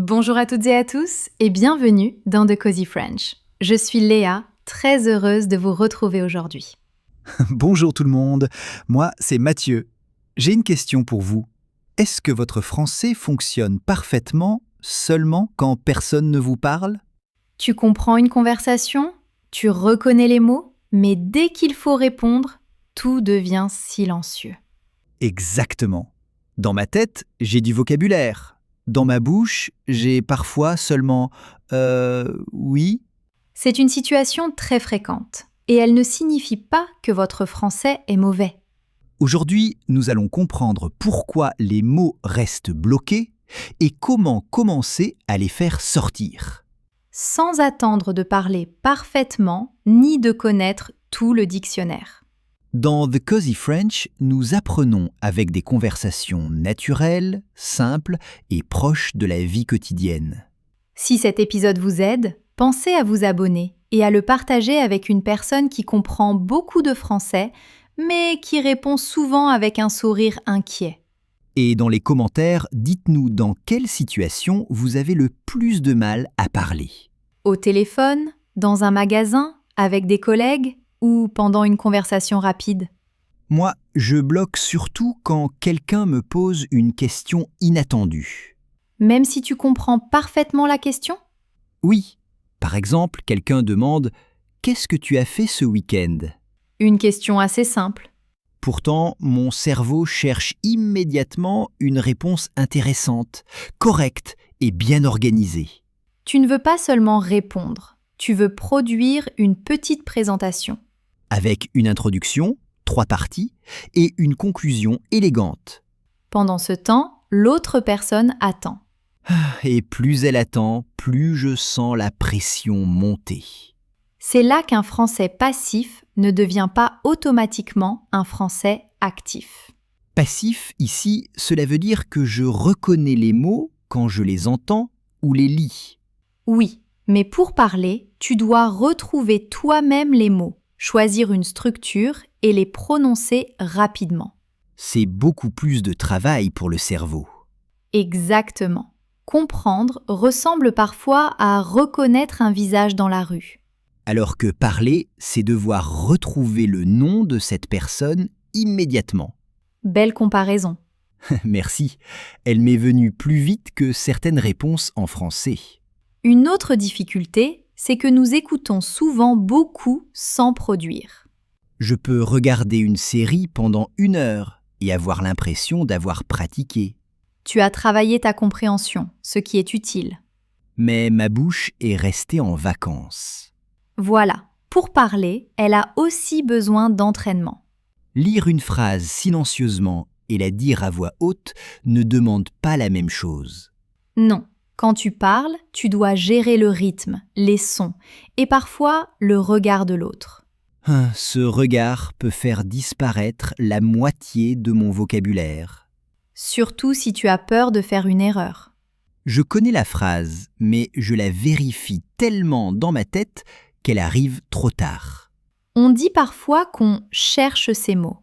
Bonjour à toutes et à tous et bienvenue dans The Cozy French. Je suis Léa, très heureuse de vous retrouver aujourd'hui. Bonjour tout le monde, moi c'est Mathieu. J'ai une question pour vous. Est-ce que votre français fonctionne parfaitement seulement quand personne ne vous parle? Tu comprends une conversation, tu reconnais les mots, mais dès qu'il faut répondre, tout devient silencieux. Exactement. Dans ma tête, j'ai du vocabulaire. Dans ma bouche, j'ai parfois seulement oui. C'est une situation très fréquente et elle ne signifie pas que votre français est mauvais. Aujourd'hui, nous allons comprendre pourquoi les mots restent bloqués et comment commencer à les faire sortir. Sans attendre de parler parfaitement ni de connaître tout le dictionnaire. Dans The Cozy French, nous apprenons avec des conversations naturelles, simples et proches de la vie quotidienne. Si cet épisode vous aide, pensez à vous abonner et à le partager avec une personne qui comprend beaucoup de français, mais qui répond souvent avec un sourire inquiet. Et dans les commentaires, dites-nous dans quelle situation vous avez le plus de mal à parler. Au téléphone, dans un magasin, avec des collègues ou pendant une conversation rapide. Moi, je bloque surtout quand quelqu'un me pose une question inattendue. Même si tu comprends parfaitement la question? Oui, par exemple, quelqu'un demande « Qu'est-ce que tu as fait ce week-end ?» Une question assez simple. Pourtant, mon cerveau cherche immédiatement une réponse intéressante, correcte et bien organisée. Tu ne veux pas seulement répondre, tu veux produire une petite présentation. Avec une introduction, 3 parties, et une conclusion élégante. Pendant ce temps, l'autre personne attend. Et plus elle attend, plus je sens la pression monter. C'est là qu'un français passif ne devient pas automatiquement un français actif. Passif, ici, cela veut dire que je reconnais les mots quand je les entends ou les lis. Oui, mais pour parler, tu dois retrouver toi-même les mots, choisir une structure et les prononcer rapidement. C'est beaucoup plus de travail pour le cerveau. Exactement. Comprendre ressemble parfois à reconnaître un visage dans la rue. Alors que parler, c'est devoir retrouver le nom de cette personne immédiatement. Belle comparaison. Merci, elle m'est venue plus vite que certaines réponses en français. Une autre difficulté, c'est que nous écoutons souvent beaucoup sans produire. Je peux regarder une série pendant 1 heure et avoir l'impression d'avoir pratiqué. Tu as travaillé ta compréhension, ce qui est utile. Mais ma bouche est restée en vacances. Voilà, pour parler, elle a aussi besoin d'entraînement. Lire une phrase silencieusement et la dire à voix haute ne demande pas la même chose. Non, quand tu parles, tu dois gérer le rythme, les sons et parfois le regard de l'autre. Ce regard peut faire disparaître la moitié de mon vocabulaire. Surtout si tu as peur de faire une erreur. Je connais la phrase, mais je la vérifie tellement dans ma tête qu'elle arrive trop tard. On dit parfois qu'on cherche ces mots.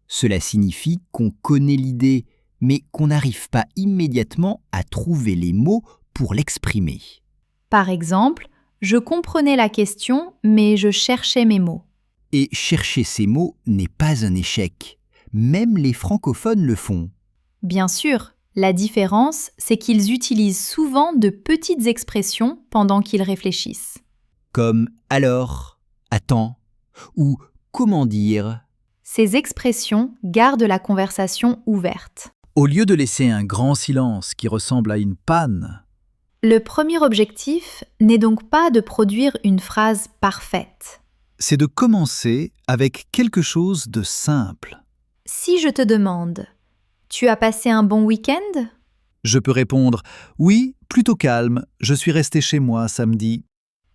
Cela signifie qu'on connaît l'idée, mais qu'on n'arrive pas immédiatement à trouver les mots pour l'exprimer. Par exemple, je comprenais la question, mais je cherchais mes mots. Et chercher ces mots n'est pas un échec. Même les francophones le font. Bien sûr, la différence, c'est qu'ils utilisent souvent de petites expressions pendant qu'ils réfléchissent. Comme « alors »,« attends » ou « comment dire ». Ces expressions gardent la conversation ouverte. Au lieu de laisser un grand silence qui ressemble à une panne, Le premier objectif n'est donc pas de produire une phrase parfaite. c'est de commencer avec quelque chose de simple. Si je te demande « Tu as passé un bon week-end ?» Je peux répondre « Oui, plutôt calme, je suis resté chez moi samedi.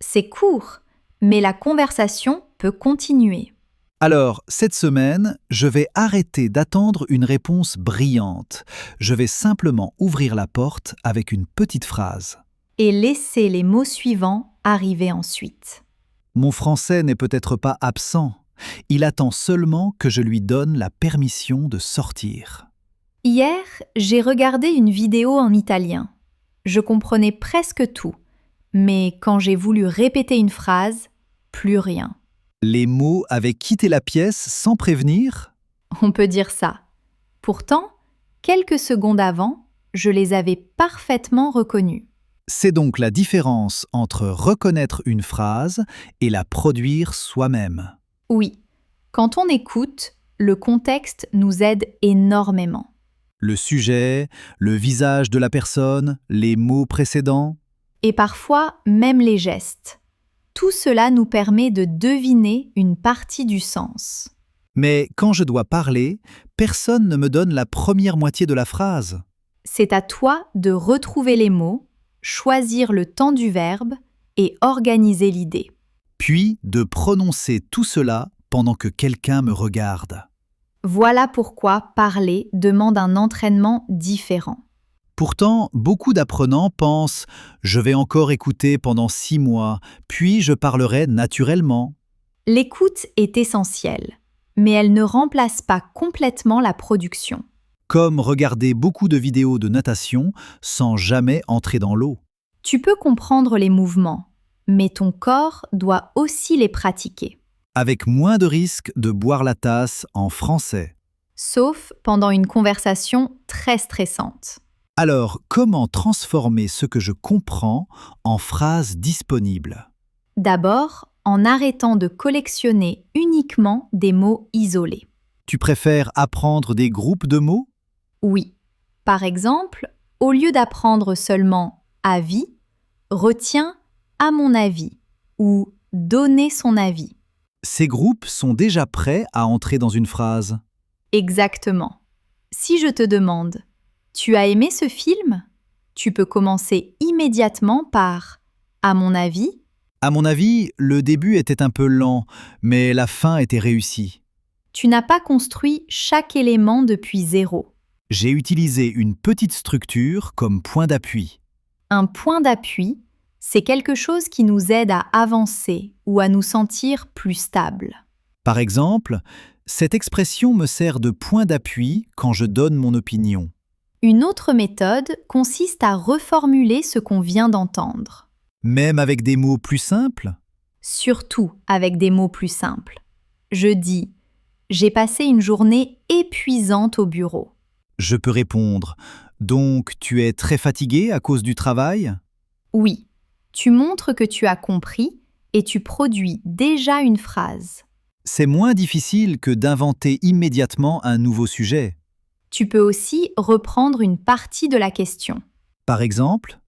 C'est court, mais la conversation peut continuer. Alors, cette semaine, je vais arrêter d'attendre une réponse brillante. Je vais simplement ouvrir la porte avec une petite phrase. Et laisser les mots suivants arriver ensuite. Mon français n'est peut-être pas absent. Il attend seulement que je lui donne la permission de sortir. Hier, j'ai regardé une vidéo en italien. je comprenais presque tout, mais quand j'ai voulu répéter une phrase, plus rien. Les mots avaient quitté la pièce sans prévenir? On peut dire ça. Pourtant, quelques secondes avant, je les avais parfaitement reconnus. C'est donc la différence entre reconnaître une phrase et la produire soi-même. Oui, quand on écoute, le contexte nous aide énormément. Le sujet, le visage de la personne, les mots précédents. Et parfois, même les gestes. Tout cela nous permet de deviner une partie du sens. Mais quand je dois parler, personne ne me donne la première moitié de la phrase. C'est à toi de retrouver les mots, choisir le temps du verbe et organiser l'idée. Puis de prononcer tout cela pendant que quelqu'un me regarde. Voilà pourquoi parler demande un entraînement différent. Pourtant, beaucoup d'apprenants pensent « je vais encore écouter pendant 6 mois, puis je parlerai naturellement ». L'écoute est essentielle, mais elle ne remplace pas complètement la production. Comme regarder beaucoup de vidéos de natation sans jamais entrer dans l'eau. Tu peux comprendre les mouvements, mais ton corps doit aussi les pratiquer. Avec moins de risque de boire la tasse en français. Sauf pendant une conversation très stressante. Alors, comment transformer ce que je comprends en phrases disponibles? D'abord, en arrêtant de collectionner uniquement des mots isolés. Tu préfères apprendre des groupes de mots? Oui. Par exemple, au lieu d'apprendre seulement « avis », retiens « à mon avis » ou « donner son avis ». Ces groupes sont déjà prêts à entrer dans une phrase. Exactement. Si je te demande « Tu as aimé ce film ?» tu peux commencer immédiatement par « à mon avis ». À mon avis, le début était un peu lent, mais la fin était réussie. Tu n'as pas construit chaque élément depuis zéro. J'ai utilisé une petite structure comme point d'appui. Un point d'appui, c'est quelque chose qui nous aide à avancer ou à nous sentir plus stables. Par exemple, cette expression me sert de point d'appui quand je donne mon opinion. Une autre méthode consiste à reformuler ce qu'on vient d'entendre. Même avec des mots plus simples? Surtout avec des mots plus simples. Je dis « J'ai passé une journée épuisante au bureau ». Je peux répondre « Donc, tu es très fatigué à cause du travail ?» Oui, tu montres que tu as compris et tu produis déjà une phrase. C'est moins difficile que d'inventer immédiatement un nouveau sujet. Tu peux aussi reprendre une partie de la question. Par exemple,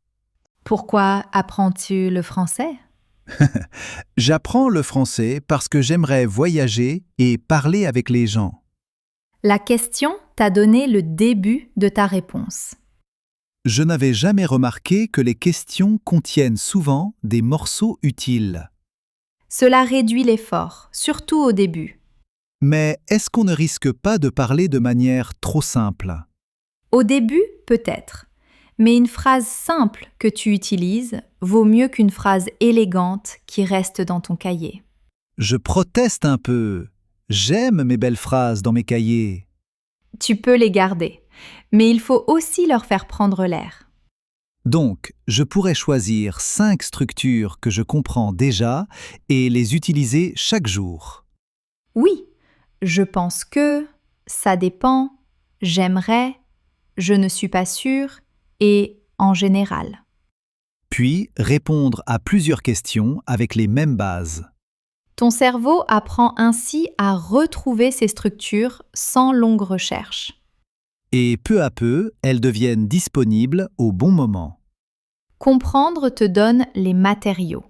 Pourquoi apprends-tu le français ? j'apprends le français parce que j'aimerais voyager et parler avec les gens. La question t'a donné le début de ta réponse. Je n'avais jamais remarqué que les questions contiennent souvent des morceaux utiles. Cela réduit l'effort, surtout au début. Mais est-ce qu'on ne risque pas de parler de manière trop simple? Au début, peut-être. Mais une phrase simple que tu utilises vaut mieux qu'une phrase élégante qui reste dans ton cahier. Je proteste un peu. J'aime mes belles phrases dans mes cahiers. Tu peux les garder, mais il faut aussi leur faire prendre l'air. Donc, je pourrais choisir 5 structures que je comprends déjà et les utiliser chaque jour. Oui, je pense que, ça dépend, j'aimerais, je ne suis pas sûre et en général. Puis, répondre à plusieurs questions avec les mêmes bases. Ton cerveau apprend ainsi à retrouver ces structures sans longue recherche. Et peu à peu, elles deviennent disponibles au bon moment. Comprendre te donne les matériaux.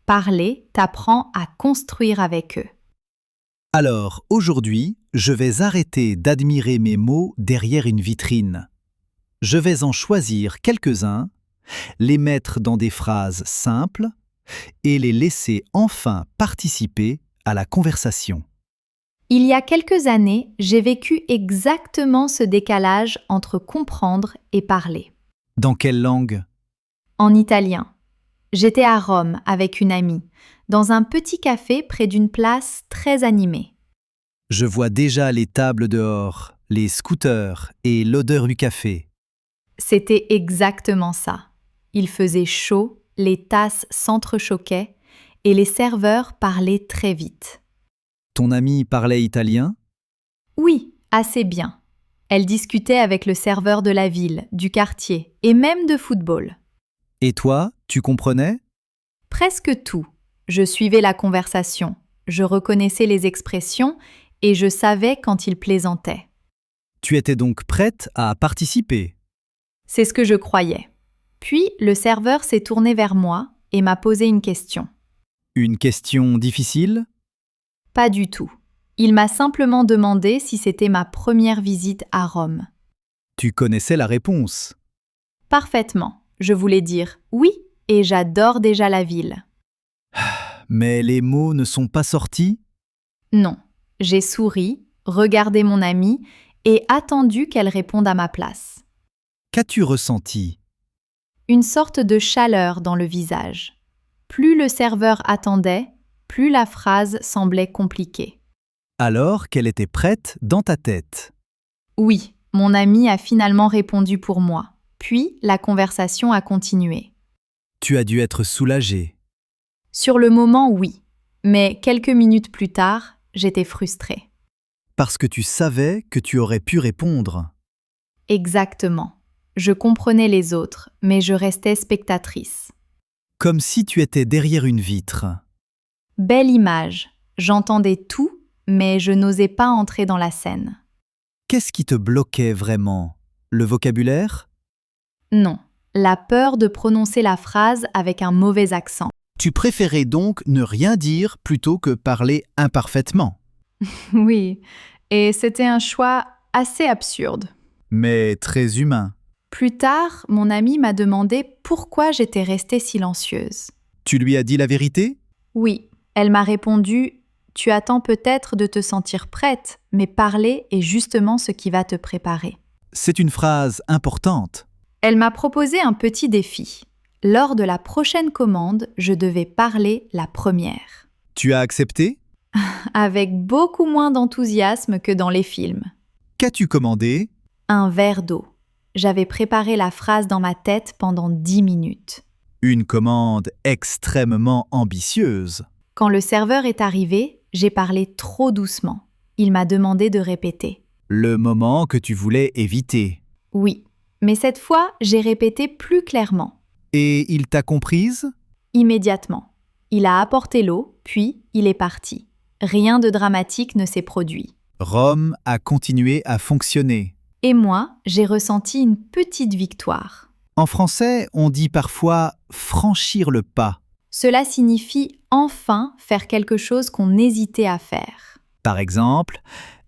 Parler t'apprend à construire avec eux. Alors, aujourd'hui, je vais arrêter d'admirer mes mots derrière une vitrine. Je vais en choisir quelques-uns, les mettre dans des phrases simples et les laisser enfin participer à la conversation. Il y a quelques années, j'ai vécu exactement ce décalage entre comprendre et parler. Dans quelle langue? En italien. J'étais à Rome avec une amie, dans un petit café près d'une place très animée. Je vois déjà les tables dehors, les scooters et l'odeur du café. C'était exactement ça. Il faisait chaud, les tasses s'entrechoquaient et les serveurs parlaient très vite. Ton amie parlait italien? Oui, assez bien. Elle discutait avec le serveur de la ville, du quartier et même de football. Et toi, tu comprenais? Presque tout. Je suivais la conversation, je reconnaissais les expressions et je savais quand il plaisantait. Tu étais donc prête à participer. C'est ce que je croyais. Puis le serveur s'est tourné vers moi et m'a posé une question. Une question difficile? Pas du tout. Il m'a simplement demandé si c'était ma première visite à Rome. Tu connaissais la réponse. Parfaitement. Je voulais dire oui et j'adore déjà la ville. Mais les mots ne sont pas sortis? Non. J'ai souri, regardé mon amie et attendu qu'elle réponde à ma place. Qu'as-tu ressenti? Une sorte de chaleur dans le visage. Plus le serveur attendait, plus la phrase semblait compliquée. Alors qu'elle était prête dans ta tête. Oui, mon amie a finalement répondu pour moi. Puis la conversation a continué. Tu as dû être soulagée. Sur le moment, oui. Mais quelques minutes plus tard, j'étais frustrée. Parce que tu savais que tu aurais pu répondre. Exactement. Je comprenais les autres, mais je restais spectatrice. Comme si tu étais derrière une vitre. Belle image. J'entendais tout, mais je n'osais pas entrer dans la scène. Qu'est-ce qui te bloquait vraiment? Le vocabulaire? Non, la peur de prononcer la phrase avec un mauvais accent. Tu préférais donc ne rien dire plutôt que parler imparfaitement. Oui, et c'était un choix assez absurde. Mais très humain. Plus tard, mon amie m'a demandé pourquoi j'étais restée silencieuse. Tu lui as dit la vérité? Oui, elle m'a répondu « Tu attends peut-être de te sentir prête, mais parler est justement ce qui va te préparer. » C'est une phrase importante. Elle m'a proposé un petit défi. Lors de la prochaine commande, je devais parler la première. Tu as accepté? Avec beaucoup moins d'enthousiasme que dans les films. Qu'as-tu commandé? Un verre d'eau. J'avais préparé la phrase dans ma tête pendant 10 minutes. Une commande extrêmement ambitieuse. Quand le serveur est arrivé, j'ai parlé trop doucement. Il m'a demandé de répéter. Le moment que tu voulais éviter. Oui, mais cette fois, j'ai répété plus clairement. Et il t'a comprise? Immédiatement. Il a apporté l'eau, puis il est parti. Rien de dramatique ne s'est produit. Rome a continué à fonctionner. Et moi, j'ai ressenti une petite victoire. En français, on dit parfois « franchir le pas ». Cela signifie enfin faire quelque chose qu'on hésitait à faire. Par exemple,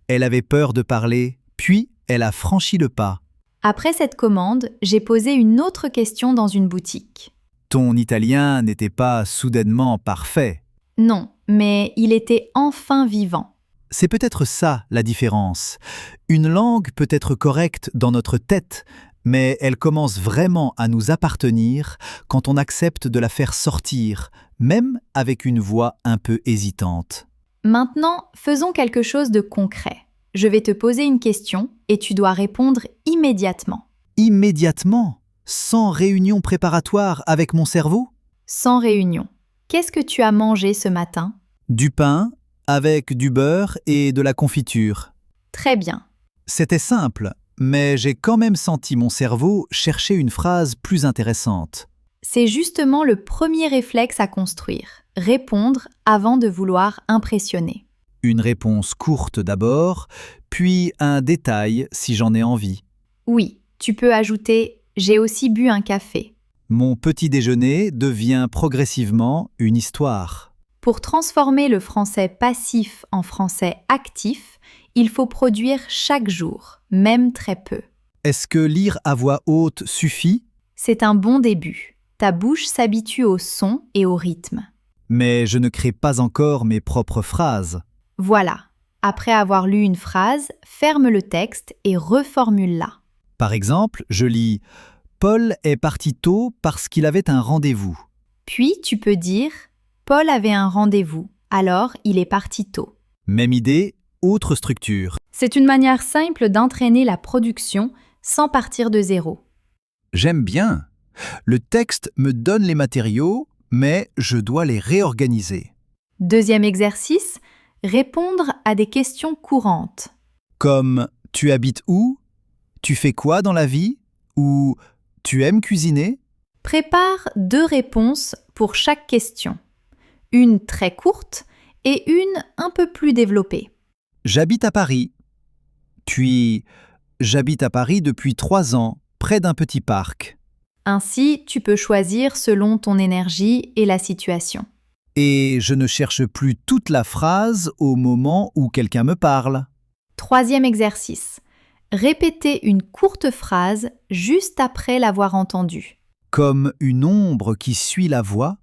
elle avait peur de parler, puis elle a franchi le pas. Après cette commande, j'ai posé une autre question dans une boutique. Ton italien n'était pas soudainement parfait. Non, mais il était enfin vivant. C'est peut-être ça la différence. Une langue peut être correcte dans notre tête, mais elle commence vraiment à nous appartenir quand on accepte de la faire sortir, même avec une voix un peu hésitante. Maintenant, faisons quelque chose de concret. Je vais te poser une question et tu dois répondre immédiatement. Immédiatement, sans réunion préparatoire avec mon cerveau? Sans réunion. Qu'est-ce que tu as mangé ce matin? Du pain, avec du beurre et de la confiture. Très bien. C'était simple, mais j'ai quand même senti mon cerveau chercher une phrase plus intéressante. C'est justement le premier réflexe à construire. Répondre avant de vouloir impressionner. Une réponse courte d'abord, puis un détail si j'en ai envie. Oui, tu peux ajouter « J'ai aussi bu un café ». Mon petit déjeuner devient progressivement une histoire. Pour transformer le français passif en français actif, il faut produire chaque jour, même très peu. Est-ce que lire à voix haute suffit? C'est un bon début. Ta bouche s'habitue au son et au rythme. Mais je ne crée pas encore mes propres phrases. Voilà. Après avoir lu une phrase, ferme le texte et reformule-la. Par exemple, je lis « Paul est parti tôt parce qu'il avait un rendez-vous ». Puis tu peux dire « Paul avait un rendez-vous, alors il est parti tôt ». Même idée, autre structure. C'est une manière simple d'entraîner la production sans partir de zéro. J'aime bien. Le texte me donne les matériaux, mais je dois les réorganiser. Deuxième exercice, répondre à des questions courantes. Comme « Tu habites où ? Tu fais quoi dans la vie ? » ou « Tu aimes cuisiner ?» Prépare 2 réponses pour chaque question. Une très courte et une un peu plus développée. J'habite à Paris. Puis, j'habite à Paris depuis 3 ans, près d'un petit parc. Ainsi, tu peux choisir selon ton énergie et la situation. Et je ne cherche plus toute la phrase au moment où quelqu'un me parle. Troisième exercice. Répéter une courte phrase juste après l'avoir entendue. Comme une ombre qui suit la voix,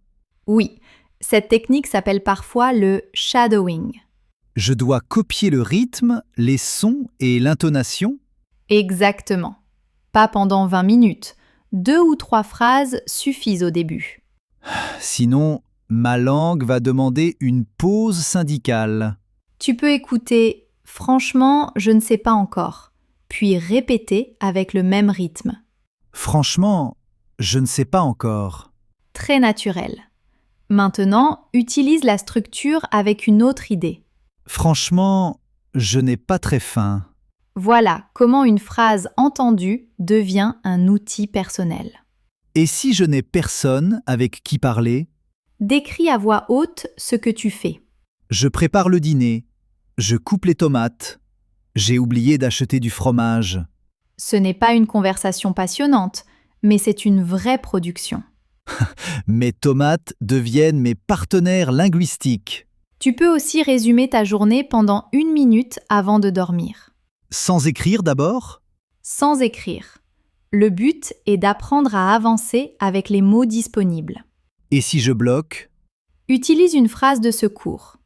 Oui, cette technique s'appelle parfois le shadowing. je dois copier le rythme, les sons et l'intonation. Exactement. Pas pendant 20 minutes. 2 ou 3 phrases suffisent au début. Sinon, ma langue va demander une pause syndicale. Tu peux écouter « Franchement, je ne sais pas encore », puis répéter avec le même rythme. Franchement, je ne sais pas encore. Très naturel. Maintenant, utilise la structure avec une autre idée. Franchement, je n'ai pas très faim. Voilà comment une phrase entendue devient un outil personnel. Et si je n'ai personne avec qui parler? Décris à voix haute ce que tu fais. Je prépare le dîner. Je coupe les tomates. J'ai oublié d'acheter du fromage. Ce n'est pas une conversation passionnante, mais c'est une vraie production. Mes tomates deviennent mes partenaires linguistiques. Tu peux aussi résumer ta journée pendant 1 minute avant de dormir. Sans écrire d'abord? Sans écrire. Le but est d'apprendre à avancer avec les mots disponibles. Et si je bloque? Utilise une phrase de secours.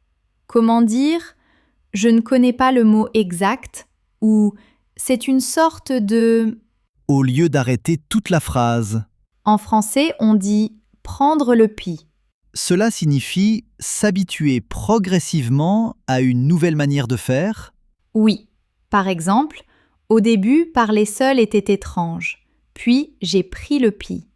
Comment dire « Je ne connais pas le mot exact » ou « C'est une sorte de… » Au lieu d'arrêter toute la phrase. En français, on dit « prendre le pli ». Cela signifie s'habituer progressivement à une nouvelle manière de faire? Oui. Par exemple, au début, parler seul était étrange. Puis, j'ai pris le pli.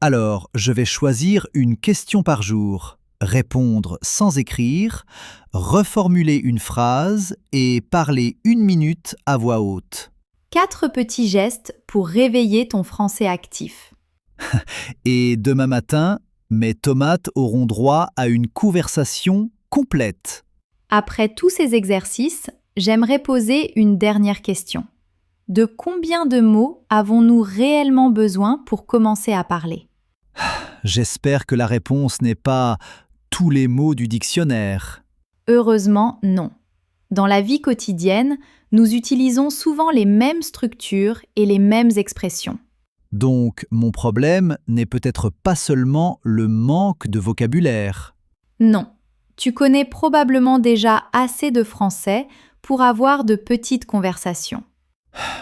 Alors, je vais choisir une question par jour, répondre sans écrire, reformuler une phrase et parler 1 minute à voix haute. 4 petits gestes pour réveiller ton français actif. Et demain matin, mes tomates auront droit à une conversation complète. Après tous ces exercices, j'aimerais poser une dernière question. De combien de mots avons-nous réellement besoin pour commencer à parler ? J'espère que la réponse n'est pas tous les mots du dictionnaire. Heureusement, non. Dans la vie quotidienne, nous utilisons souvent les mêmes structures et les mêmes expressions. Donc, mon problème n'est peut-être pas seulement le manque de vocabulaire. Non, tu connais probablement déjà assez de français pour avoir de petites conversations.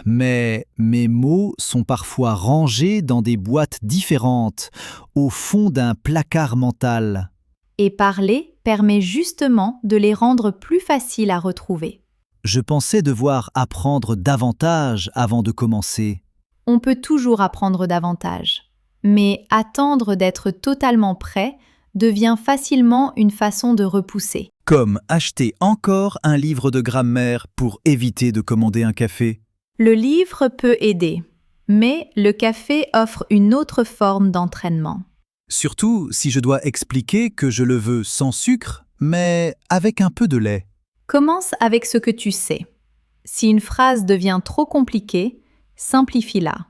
Mais mes mots sont parfois rangés dans des boîtes différentes, au fond d'un placard mental. Et parler permet justement de les rendre plus faciles à retrouver. Je pensais devoir apprendre davantage avant de commencer. On peut toujours apprendre davantage. Mais attendre d'être totalement prêt devient facilement une façon de repousser. Comme acheter encore un livre de grammaire pour éviter de commander un café. Le livre peut aider, mais le café offre une autre forme d'entraînement. Surtout si je dois expliquer que je le veux sans sucre, mais avec un peu de lait. Commence avec ce que tu sais. Si une phrase devient trop compliquée, simplifie-la.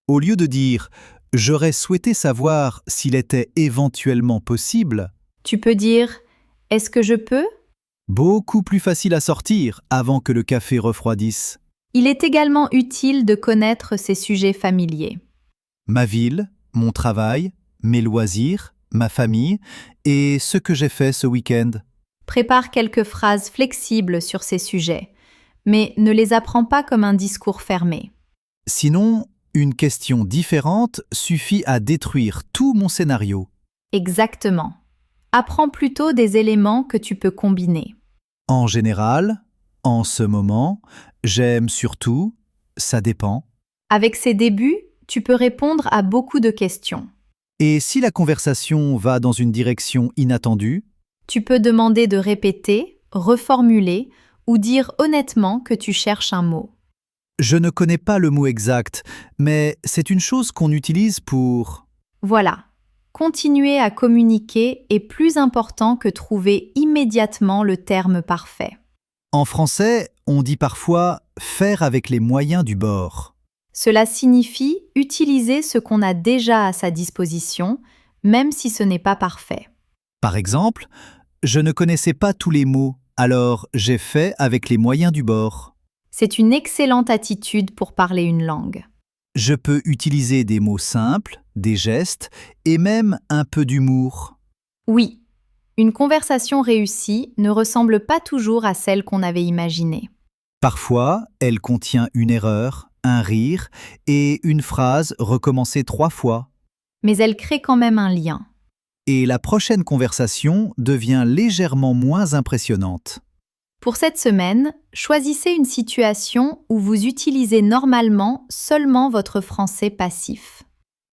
Au lieu de dire « j'aurais souhaité savoir s'il était éventuellement possible », Tu peux dire « Est-ce que je peux ?» beaucoup plus facile à sortir avant que le café refroidisse. Il est également utile de connaître ces sujets familiers. Ma ville, mon travail, mes loisirs, ma famille et ce que j'ai fait ce week-end. Prépare quelques phrases flexibles sur ces sujets, mais ne les apprends pas comme un discours fermé. Sinon, une question différente suffit à détruire tout mon scénario. Exactement. Apprends plutôt des éléments que tu peux combiner. En général, en ce moment, j'aime surtout, ça dépend. Avec ces débuts, tu peux répondre à beaucoup de questions. Et si la conversation va dans une direction inattendue? Tu peux demander de répéter, reformuler ou dire honnêtement que tu cherches un mot. Je ne connais pas le mot exact, mais c'est une chose qu'on utilise pour... Voilà. Continuer à communiquer est plus important que trouver immédiatement le terme parfait. En français, on dit parfois « faire avec les moyens du bord Cela signifie utiliser ce qu'on a déjà à sa disposition, même si ce n'est pas parfait. ». Par exemple, je ne connaissais pas tous les mots, alors j'ai fait avec les moyens du bord. C'est une excellente attitude pour parler une langue. Je peux utiliser des mots simples, des gestes et même un peu d'humour. Oui, une conversation réussie ne ressemble pas toujours à celle qu'on avait imaginée. Parfois, elle contient une erreur, un rire et une phrase recommencée 3 fois. Mais elle crée quand même un lien. Et la prochaine conversation devient légèrement moins impressionnante. Pour cette semaine, choisissez une situation où vous utilisez normalement seulement votre français passif.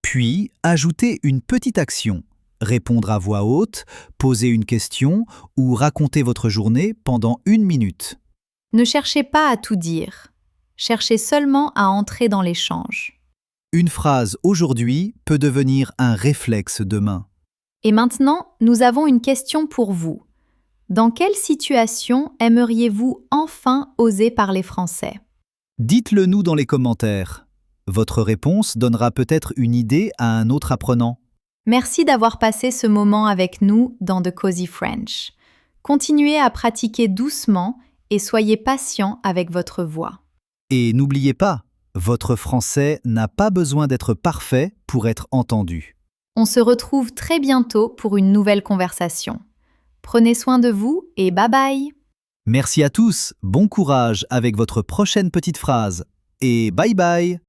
Puis, ajoutez une petite action. Répondre à voix haute, poser une question ou raconter votre journée pendant 1 minute. Ne cherchez pas à tout dire. Cherchez seulement à entrer dans l'échange. Une phrase aujourd'hui peut devenir un réflexe demain. Et maintenant, nous avons une question pour vous. Dans quelle situation aimeriez-vous enfin oser parler français? Dites-le nous dans les commentaires. Votre réponse donnera peut-être une idée à un autre apprenant. Merci d'avoir passé ce moment avec nous dans The Cozy French. Continuez à pratiquer doucement et soyez patient avec votre voix. Et n'oubliez pas, votre français n'a pas besoin d'être parfait pour être entendu. On se retrouve très bientôt pour une nouvelle conversation. Prenez soin de vous et bye bye! Merci à tous, bon courage avec votre prochaine petite phrase. Et bye bye!